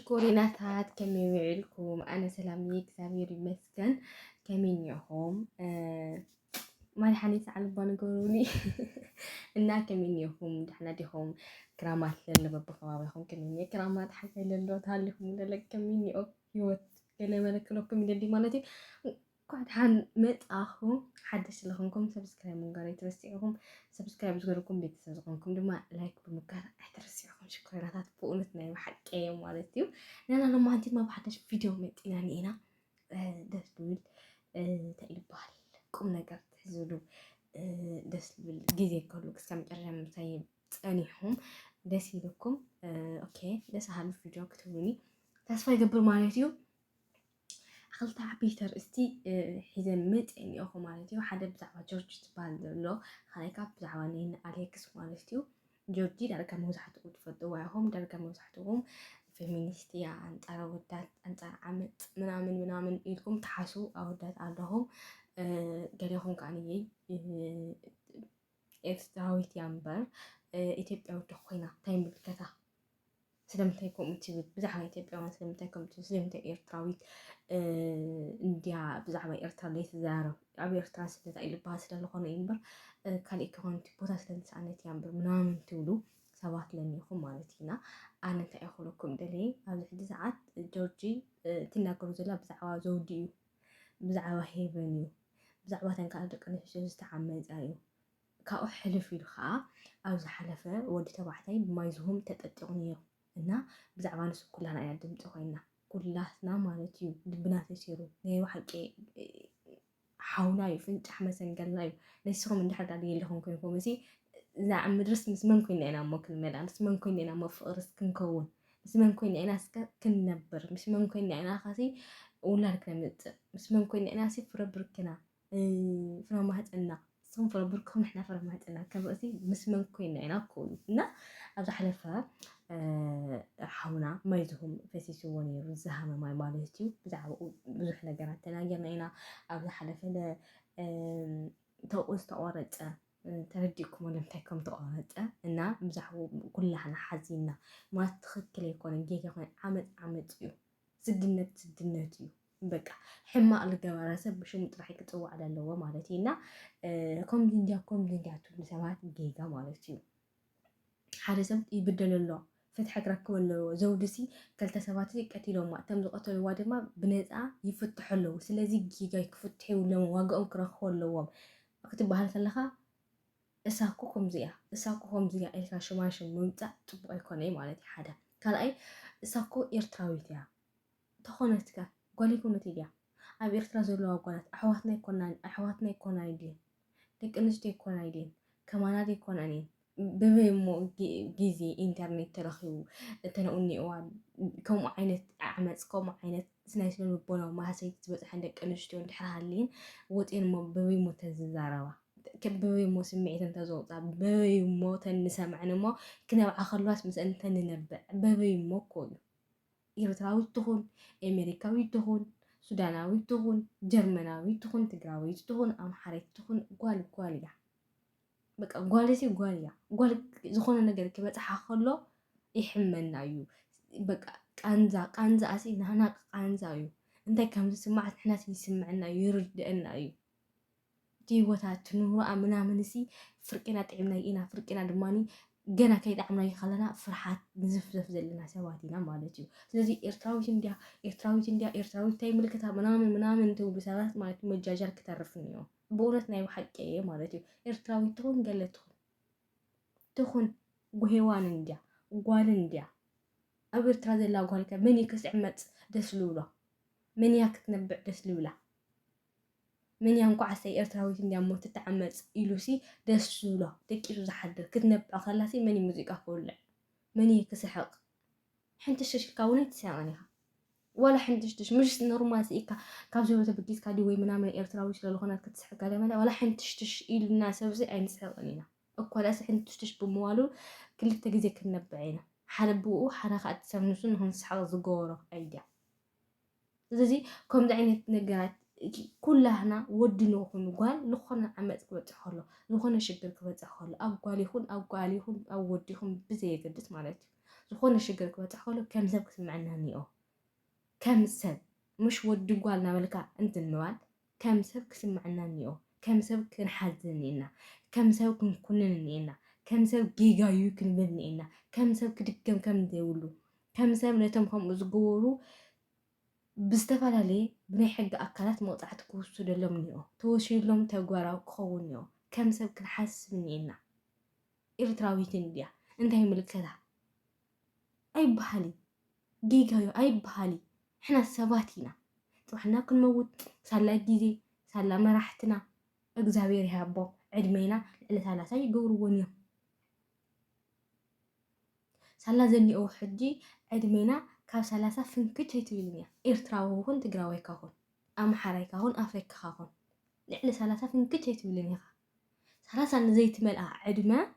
ሽኮሪናታት ከመይ ውዕልኩም? ኣነ ሰላም እግዚአብሔር ይመስገን። ከመይኒኹም? መድሓኒት ዓልባ ነገሩኒ እና ከመይኒኹም? ደሕና ዲኹም? ክራማት ለሎ በብኸባቢኹም ከመይኒ ክራማት ሓጋይ ለሎ ታሃሊኹም ለለ ከመይኒኦ ህይወት ገለ መለክለኩም ይደሊ ማለት እዩ። እንኳዕ ደሓን መጻኹም ሓደሽ ስለኾንኩም ሰብስክራይብ ምግባር ኣይትረሲዑኹም። ሰብስክራይብ ዝገበርኩም ቤተሰብ ዝኾንኩም ድማ ላይክ ብምግባር ኣይትረሲዑኹም። ሽኮሪናታት ብእውነት ናይ ሓቂ ማለት እዩ። ንሕና ሎማዓንቲ ድማ ብሓደሽ ቪድዮ መፂና ኒአና ደስ ዝብል እንታይ ይበሃል ቁም ነገር ትሕዝሉ ደስ ዝብል ግዜ ከሉ ክሳብ መጨረሻ ምሳይ ፀኒሕኩም ደስ ይብለኩም። ኦኬ ደስ በሃሊ ቪድዮ ክትብሉኒ ተስፋ ይገብር ማለት እዩ። ክልተ ዓበይቲ ኣርእስቲ ሒዘን መፅአ እኒአኹ ማለት እዩ። ሓደ ብዛዕባ ጆርጅ ዝበሃል ዘሎ ካልኣይ ከዓ ብዛዕባ ኒና ኣሌክስ ማለት እዩ። ጆርጂ ዳርጋ መብዛሕትኡ ትፈልጥዋ ኢኹም። ዳርጋ መብዛሕትኦም ፌሚኒስት እያ ኣንፃር ኣወዳት ኣንፃር ዓመፅ ምናምን ኢልኩም ተሓስቡ ኣወዳት ኣለኹም። ገሊኹም ከዓንየ ኤርትራዊት እያ እምበር ኢትዮጵያዊት ኮይና እንታይ ምልከታ ስለምንታይ ከምኡ ትብል ብዛዕባ ኢትዮጵያውያን ስለምንታይ ከምኡ ትብል ስለምንታይ ኤርትራዊት እንድያ ብዛዕባ ኤርትራ ዘይትዛረብ ኣብ ኤርትራ ስደት ኣይልበሃል ስለዝኾነ እዩ እምበር ካሊእ ክኾንቲ ቦታ ስለዝሰኣነት እያ እምበር ምናምን ትብሉ ሰባት ለኒኹም ማለት ኢና። ኣነ እንታይ ይኽእለኩም ደለየ ኣብዚ ሕጂ ሰዓት ጆርጂ ትናገሩ ዘላ ብዛዕባ ዘውዲ እዩ፣ ብዛዕባ ሄቨን እዩ፣ ብዛዕባ ተን ካልኦት ደቂ ኣንስትዮ ዝተዓመፀ እዩ። ካብኡ ሕልፍ ኢሉ ከዓ ኣብ ዝሓለፈ ወዲ ተባዕታይ ብማይ ዝሁም ተጠጢቑ ነይሩ እና ብዛዕባ ንሱ ኩላና ኢና ድምፂ ኮይና ኩላትና ማለት እዩ ልብና ተሲሩ ናይ ባሓቂ ሓውና እዩ ፍንጫሕ መሰንገልና እዩ። ንስኹም እንድሕር ዳልየለኹም ኮይንኩም እዚ እዛ ኣብ ምድርስ ምስ መን ኮይና ኢና እሞ ክንመልኣ ምስ መን ኮይና ኢና እሞ ፍቕርስ ክንከውን ምስ መን ኮይና ኢና ክንነብር ምስ መን ኮይና ኢና ኸሲ ውላድ ክነምፅእ ምስ መን ኮይና ኢና ሲ ፍረ ብርክና ፍረ ማህፀና ንስኹም ፍረ ብርክኹም ንሕና ፍረ ማህፀና ከም ርእሲ ምስ መን ኮይና ኢና ክውሉ እና ኣብ ዝሓለፈ ሓውና ማይ ዝሁም ፈሲስዎ ነይሩ ዝሃመ ማይ ማለት እዩ። ብዛዕባኡ ብዙሕ ነገራት ተናገርና ኢና። ኣብ ዝሓለፈ ተውኡ ዝተቆረፀ ተረዲእኩሞ ንምንታይ ከም ተቆረፀ እና ብዛዕባኡ ኩላህና ሓዚና ማለት ትኽክል ኣይኮነን ጌጋ ይኮነ ዓመፅ እዩ፣ ስድነት እዩ። በቃ ሕማቅ ዝገበረ ሰብ ብሽሙ ጥራሕ ክፅዋዕ ኣለዎ ማለት እዩ እና ከምዚ እንድያ ትብሉ ሰባት ጌጋ ማለት እዩ። ሓደ ሰብ ይብደል ኣሎ ፍትሒ ክረክብ ኣለዎ። ዘውድሲ ክልተ ሰባት ቀቲሎማ እቶም ዝቀተልዋ ድማ ብነፃ ይፍትሑ ኣለዉ። ስለዚ ጌጋ ክፍትሑ የብሎምን ዋግኦም ክረክቡ ኣለዎም ክትበሃል ከለካ እሳኮ ከምዚያ ኢልካ ሽማሽም ምምፃእ ፅቡቅ ኣይኮነይ ማለት እዩ። ሓደ ካልኣይ እሳኮ ኤርትራዊት እያ ተኾነትከ ጓል ይኩነት እያ ኣብ ኤርትራ ዘለዋ ጓላት ኣሕዋትና ይኮና ድን ደቂ ኣንስትዮ ይኮና ድን ከማናት ይኮናን እየን በበይ እሞ ጊዜ ኢንተርኔት ተረኺቡ ተነኡኒእዋ ከምኡ ዓይነት ዓመፅ ከምኡ ዓይነት ናይ ስነ ልቦናዊ ማህሰይቲ ዝበፅሐን ደቂ ኣንስትዮ እንድሕር ሃልየን ወፂአን እሞ በበይ ሞ ተዘራረባ በበይ እሞ ስምዒተን ተዘውፃ በበይ እሞ ተንሰምዐን እሞ ክነብዓ ከለዋስ ምስአን ተንነብዕ በበይ እሞ ኮሉ ኤርትራዊት ትኹን ኣሜሪካዊት ትኹን ሱዳናዊት ትኹን ጀርመናዊት ትኹን ትግራዊት ትኹን ኣምሓሪት ትኹን ጓል እያ። በቃ ጓልሲ ጓል እያ። ጓል ዝኾነ ነገር ክበፅሓ ከሎ ይሕመና እዩ። በቃ ቃንዛ ኣሲ ናህና ቃንዛ እዩ። እንታይ ከም ዝስማዕ ንሕና ይስምዐና እዩ ይርድአና እዩ። ሂወታት ንሮኣ ምናምን ሲ ፍርቂና ጥዕምና ኢና ፍርቂና ድማኒ ገና ከይጣዕምናዮ ከለና ፍርሓት ንዝፍዘፍ ዘለና ሰባት ኢና ማለት እዩ። ስለዚ ኤርትራዊት እንታይ ምልክታ ምናምን ትብሉ ሰባት ማለት እዩ መጃጃል ክተርፍ እኒኦ ብእውነት ናይ ባሓቂ ማለት እዩ። ኤርትራዊት ትኹን ገለ ትኹን ሄዋን እንድያ ጓል እንድያ ኣብ ኤርትራ ዘላ ጓልከ መን ክስዕመፅ ደስ ልብሎ መን እያ ክትነብዕ ደስ ልብላ መን እያ እንኳዓሰይ ኤርትራዊት እንድያ ሞ ትተዓመፅ ኢሉሲ ደስ ዝብሎ ደቂሱ ዝሓድር ክትነብዕ ከላሲ መን ሙዚቃ ክውልዕ መን ክስሕቕ ሕንትሽተሽ ኢልካ እውን ኣይትስሕቕን ኢኻ ዋላ ሕንትሽተሽ ምሽ ኖርማል ኢካ ካብዚ ወተ ብጊዝካ ዲ ወይ ምናምን ኤርትራዊ ስለዝኾነት ክትስሕቅ ገለመለ ዋላ ሕንትሽተሽ ኢልና ሰብዚ ኣይንስሕቕን ኢና እኳ ዳስ ሕንትሽተሽ ብምዋሉ ክልተ ግዜ ክንነብዕ ኢና ሓደ ብኡ ሓደ ከዓ ሰብ ንሱ ንክንስሕቕ ዝገበሮ ኣይድያ። ስለዚ ከምዚ ዓይነት ነገራት ኩላህና ወዲ ንኹን ጓል ዝኾነ ዓመፅ ክበፅሕ ከሎ ዝኾነ ሽግር ክበፅሕ ከሎ ኣብ ጓል ይኹን ኣብ ወዲ ይኹን ብዘየገድስ ማለት እዩ ዝኾነ ሽግር ክበፅሕ ከሎ ከም ሰብ ክስምዐና እኒኦ ከም ሰብ مش ودي قالنا ملكا انت النوال كم سب كسمعنا نيو كم سب كنحزنينا كم سب كنكوننينا كم سب جيجا يمكن بنينا كم سب كدكم كم ديولو كم سب نتم خم زغورو بستفعل عليه بني حق أكلات موضعت كوسو دلهم نيو توشي لهم تقوارا كون نيو كم سب كنحسبنينا إرتراويتين ديا انتهي ملكتها أي بحالي جيجا يو أي بحالي إحنا سباتينا وإحنا كل موت سلا جيزي سلا مرحتنا إجزابير هابو عدمينا اللي ثلاثة يقوروني سلا زني أو حجي عدمينا كاب ثلاثة فنكتش يتبينيا إرتراو هون تقراوي كهون أم حرايكا هون أفريكا هون اللي ثلاثة فنكتش يتبينيا ثلاثة نزيت ملأ عدمة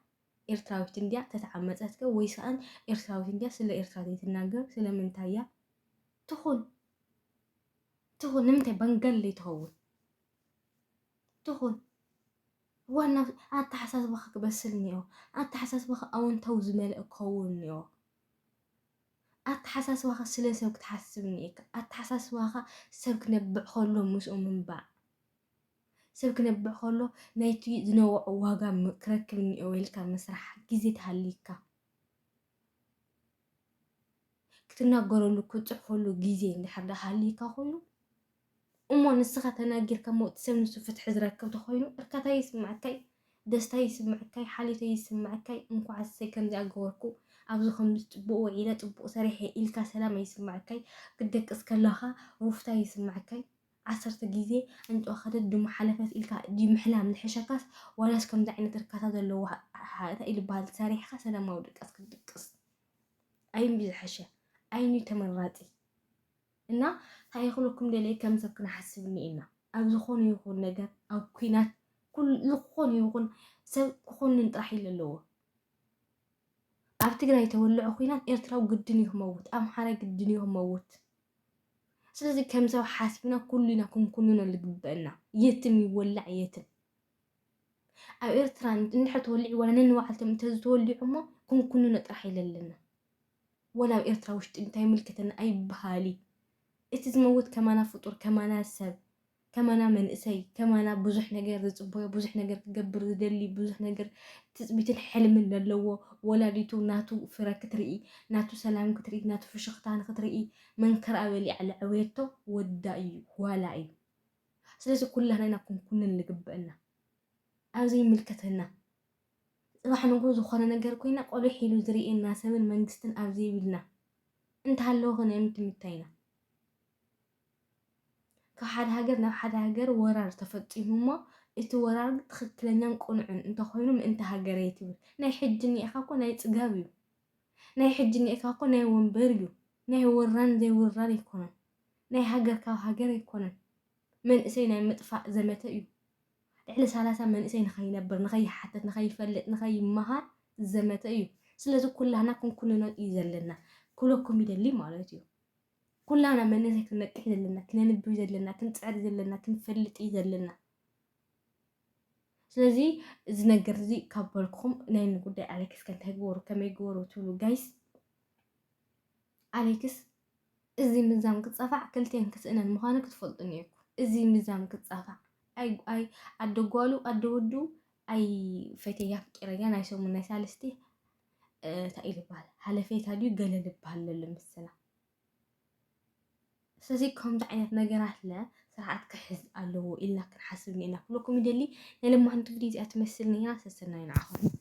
إرتراو تنديا تتعمد أتك ويسأل إرتراو تنديا سلا إرتراو تناجر سلا منتايا تخون نمتى بنقلي تخون وانا انت حساس بخك بسلنيو انت حساس بخ او انت وزمال اكونيو انت حساس بخ سلسلك تحسبنيك انت حساس بخ سبك نبع خلو مش من باع سبك نبع خلو نايتي زنوع واقع كركبني اويلكا مسرح جيزي تهليكا كتنا قرولو كتحولو جيزي نحرد هليكا خلو أمو نسخة تناجر كموت سمنسو فتح زركب تخوينو إركاتا يسمعكاي دستا يسمعكاي حالتا يسمعكاي انكو عسي كان دي أقوركو أبزو خمس تبقو عيلة تبقو سريحي إلكا سلامة يسمعكاي قدك اسكالها روفتا يسمعكاي عصرت جيزي انتو أخدت دو محلفات إلكا دي محلا من الحشاكاس ولاش كم دعينة إركاتا دلو هذا إلي بهال سريحة سلامة ودك أسكدك أس أين بيزحشة أين تمراتي إنا هيخلوكم دليل كم سبكنا حسبني إنا أبزخون يخون نجار أو كينات كل لخون يخون سبخون ننطرحي للوه أبتقرأ يتولع خينات إرتراو قدني هموت أم حرا قدني هموت سلازي كم سب حاسبنا كلنا كلنا اللي قبلنا يتم يولع يتم أو إرتران نحن تولع ولا ننوع تمتز تولع عمو كلنا نطرحي للنا ولا إرتراوشت انتهي ملكتنا أي بهالي إتزموت كمانا فطور كمانا سب كمانا منئسي كمانا بزح نجار رزقبويا بزح نجار تقبر دلي بزح نجار تثبيت الحلم اللي ولا ريتو ناتو فرق كترئي ناتو سلام كترئي ناتو فشختان كترئي من كرأولي على عويتو ودائي ولاي سلسو كلنا نكون كنا اللي قبلنا أو زي ملكتنا راح نقول زخنا نجار كوينا قولي حلو زري الناس من منجستن أو زي بلنا انت هاللغة انت متينا كحد هاجر نو حد هاجر ورار تفطيمما إنت ورار تخكلنا نقنعن انت خوينم انت هاجريتي ناي حجني اخاكو ناي صغابيو ناي حجني اخاكو ناي ومبريو ناي وران زي وران يكون ناي هاجر كاو هاجر يكون من اسينا مطفاء زمتيو على ثلاثه من اسينا نخي نبر نخي حتى نخي فلت نخي مهار زمتيو سلازو كلنا كنا يزلنا كلكم يدلي مالتيو كلنا من نسك نكح لنا كنا نبي زلنا كنصعد زلنا كنفلط يزلنا سلازي زنجر زي كابلكم ناين غداي عليكس كان تغورو كما يغورو تولو جايس عليكس ازي مزام كتصفع كلتين كسنا المخانك تفلطني ازي مزام كتصفع اي ادغولو ادودو اي فتيا فقريا ناي سومنا سالستي تايل بال حلفيت هادو قلل بال للمسلا سلازي كم عينت نجارات لا ساعات كحز ألو إلا كنحسبني إنا كلكم يدلي لما أنتم بديتي أتمثلني يا سسنا ينعهم